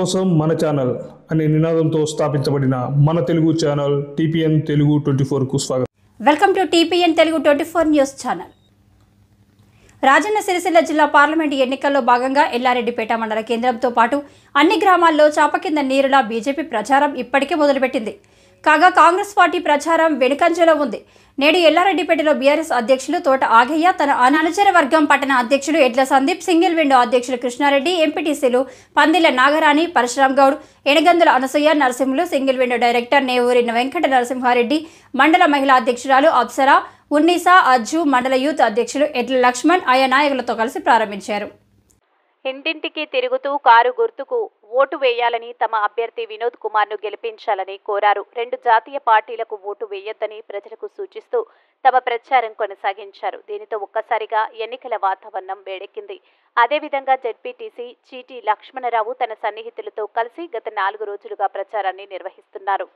కోసం మన ఛానల్ అనే నినాదంతో స్థాపించబడిన మన తెలుగు ఛానల్ టీపీఎన్ తెలుగు 24కు స్వాగతం. Welcome to TPN Telugu 24 news channel. Rajanna Sircilla జిల్లా పార్లమెంటు ఎన్నికల్లో భాగంగా ఎల్లారెడ్డిపేట మండల కేంద్రంతో పాటు అన్ని గ్రామాల్లో చాప కింద నీరులా బీజేపీ ప్రచారం ఇప్పటికే మొదలుపెట్టింది. కాగా కాంగ్రెస్ పార్టీ ప్రచారం వెనుకంజలో ఉంది. నేడు ఎల్లారెడ్డిపేటలో బీఆర్ఎస్ అధ్యక్షులు తోట ఆగయ్య, తన అనుచర వర్గం పట్టణ అధ్యక్షులు ఎడ్ల సందీప్, సింగిల్ విండో అధ్యక్షులు కృష్ణారెడ్డి, ఎంపీటీసీలు Pandila Nagarani, Parashuram Goud, Enagandula Anasuya, Narasimhulu, single window director Nevuri Venkata Narasimha Reddy, మండల మహిళా అధ్యక్షురాలు అప్సరా, ఉన్నీసా, అజ్జు, మండల యూత్ అధ్యక్షులు ఎడ్ల లక్ష్మణ్ ఆయా నాయకులతో కలిసి ప్రారంభించారు. ఇంటింటికి తిరుగుతూ కారు గుర్తుకు ఓటు వేయాలని, తమ అభ్యర్థి వినోద్ కుమార్ను గెలిపించాలని కోరారు. రెండు జాతీయ పార్టీలకు ఓటు వేయొద్దని ప్రజలకు సూచిస్తూ తమ ప్రచారం కొనసాగించారు. దీనితో ఒక్కసారిగా ఎన్నికల వాతావరణం వేడెక్కింది. అదేవిధంగా జెడ్పీటీసీ చీటీ లక్ష్మణరావు తన సన్నిహితులతో కలిసి గత 4 రోజులుగా ప్రచారాన్ని నిర్వహిస్తున్నారు.